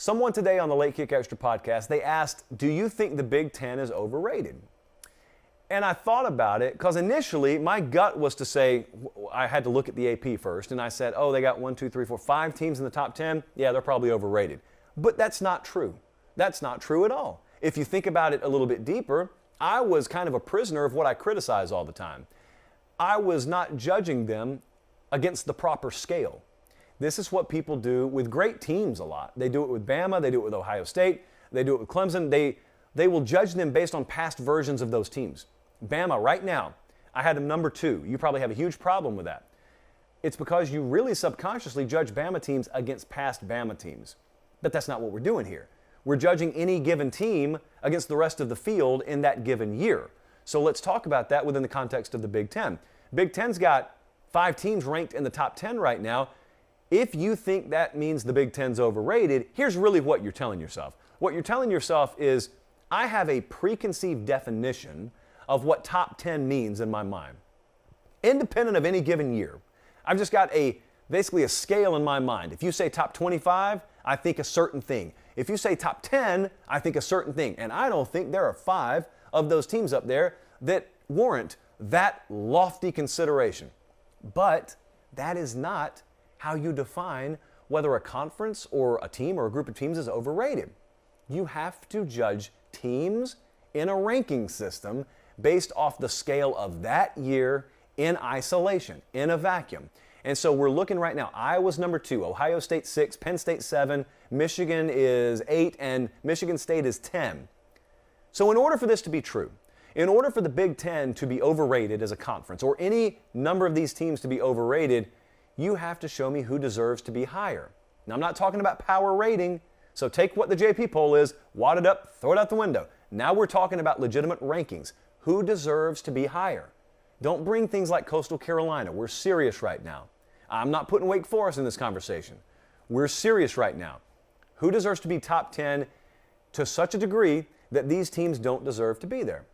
Someone today on the Late Kick Extra podcast, they asked, do you think the Big Ten is overrated? And I thought about it because initially my gut was to say, I had to look at the AP first, and I said, oh, they got 5 teams in the top 10. Yeah, they're probably overrated. But that's not true. That's not true at all. If you think about it a little bit deeper, I was kind of a prisoner of what I criticize all the time. I was not judging them against the proper scale. This is what people do with great teams a lot. They do it with Bama, they do it with Ohio State, they do it with Clemson. They will judge them based on past versions of those teams. Bama, right now, I had them number 2. You probably have a huge problem with that. It's because you really subconsciously judge Bama teams against past Bama teams. But that's not what we're doing here. We're judging any given team against the rest of the field in that given year. So let's talk about that within the context of the Big Ten. Big Ten's got 5 teams ranked in the top 10 right now. If you think that means the Big Ten's overrated, here's really what you're telling yourself. What you're telling yourself is, I have a preconceived definition of what top 10 means in my mind. Independent of any given year, I've just got basically a scale in my mind. If you say top 25, I think a certain thing. If you say top 10, I think a certain thing. And I don't think there are 5 of those teams up there that warrant that lofty consideration. But that is not how you define whether a conference or a team or a group of teams is overrated. You have to judge teams in a ranking system based off the scale of that year in isolation, in a vacuum. And so we're looking right now, Iowa's number 2, Ohio State 6, Penn State 7, Michigan is 8, and Michigan State is 10. So in order for this to be true, in order for the Big Ten to be overrated as a conference, or any number of these teams to be overrated, you have to show me who deserves to be higher. Now, I'm not talking about power rating, so take what the JP poll is, wad it up, throw it out the window. Now we're talking about legitimate rankings. Who deserves to be higher? Don't bring things like Coastal Carolina. We're serious right now. I'm not putting Wake Forest in this conversation. We're serious right now. Who deserves to be top 10 to such a degree that these teams don't deserve to be there?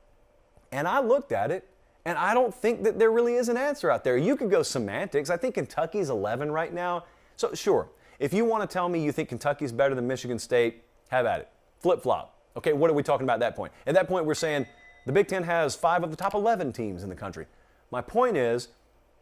And I looked at it, and I don't think that there really is an answer out there. You could go semantics. I think Kentucky's 11 right now. So sure, if you want to tell me you think Kentucky's better than Michigan State, have at it. Flip-flop. Okay, what are we talking about at that point? At that point, we're saying the Big Ten has 5 of the top 11 teams in the country. My point is,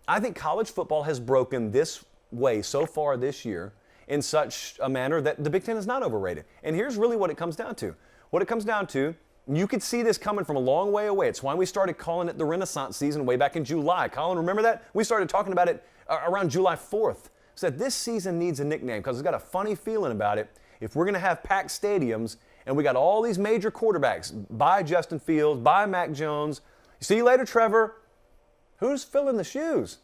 I think college football has broken this way so far this year in such a manner that the Big Ten is not overrated. And here's really what it comes down to. What it comes down to, you could see this coming from a long way away. It's why we started calling it the Renaissance season way back in July. Colin, remember that? We started talking about it around July 4th. Said this season needs a nickname because it's got a funny feeling about it. If we're going to have packed stadiums and we got all these major quarterbacks, by Justin Fields, by Mac Jones, see you later, Trevor. Who's filling the shoes?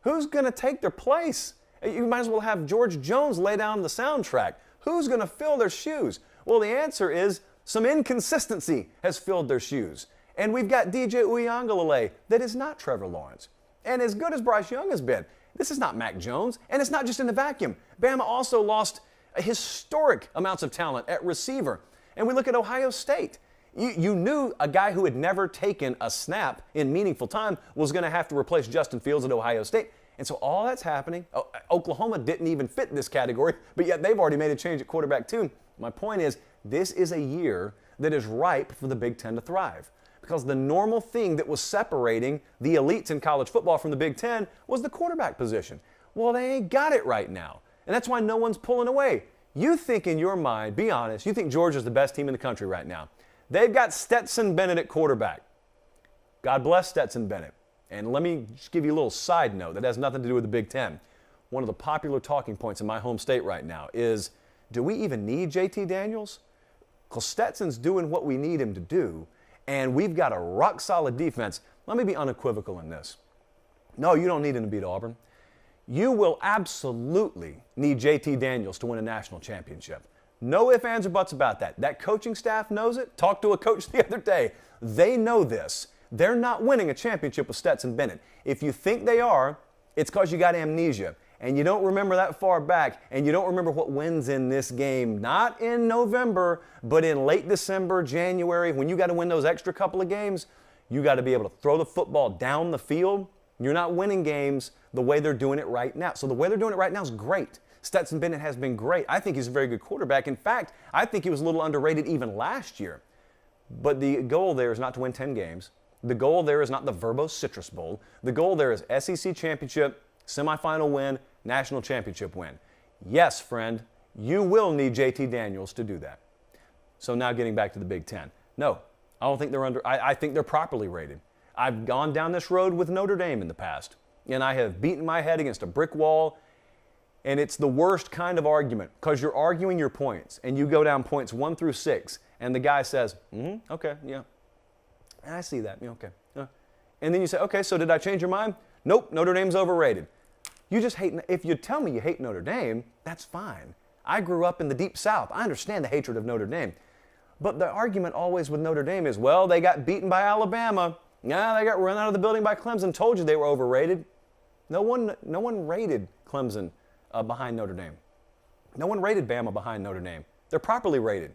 Who's going to take their place? You might as well have George Jones lay down the soundtrack. Who's going to fill their shoes? Well, the answer is some inconsistency has filled their shoes. And we've got DJ Uiagalelei that is not Trevor Lawrence. And as good as Bryce Young has been, this is not Mac Jones. And it's not just in the vacuum. Bama also lost historic amounts of talent at receiver. And we look at Ohio State. You knew a guy who had never taken a snap in meaningful time was going to have to replace Justin Fields at Ohio State. And so all that's happening. Oklahoma didn't even fit this category, but yet they've already made a change at quarterback too. My point is, this is a year that is ripe for the Big Ten to thrive. Because the normal thing that was separating the elites in college football from the Big Ten was the quarterback position. Well, they ain't got it right now. And that's why no one's pulling away. You think in your mind, be honest, you think Georgia's the best team in the country right now. They've got Stetson Bennett at quarterback. God bless Stetson Bennett. And let me just give you a little side note that has nothing to do with the Big Ten. One of the popular talking points in my home state right now is, do we even need JT Daniels? Because Stetson's doing what we need him to do, and we've got a rock-solid defense. Let me be unequivocal in this. No, you don't need him to beat Auburn. You will absolutely need JT Daniels to win a national championship. No ifs, ands, or buts about that. That coaching staff knows it. Talked to a coach the other day. They know this. They're not winning a championship with Stetson Bennett. If you think they are, it's because you got amnesia. And you don't remember that far back, and you don't remember what wins in this game, not in November, but in late December, January, when you got to win those extra couple of games, you got to be able to throw the football down the field. You're not winning games the way they're doing it right now. So the way they're doing it right now is great. Stetson Bennett has been great. I think he's a very good quarterback. In fact, I think he was a little underrated even last year. But the goal there is not to win 10 games. The goal there is not the Verbose Citrus Bowl. The goal there is SEC championship, semifinal win, national championship win. Yes, friend, you will need JT Daniels to do that. So now getting back to the Big Ten. No, I don't think they're I think they're properly rated. I've gone down this road with Notre Dame in the past, and I have beaten my head against a brick wall, and it's the worst kind of argument because you're arguing your points, and you go down points 1 through 6, and the guy says, okay, yeah, I see that, yeah, okay. And then you say, okay, so did I change your mind? Nope, Notre Dame's overrated. You just hate, if you tell me you hate Notre Dame, that's fine. I grew up in the Deep South. I understand the hatred of Notre Dame. But the argument always with Notre Dame is, well, they got beaten by Alabama. Yeah, they got run out of the building by Clemson. Told you they were overrated. No one rated Clemson behind Notre Dame. No one rated Bama behind Notre Dame. They're properly rated.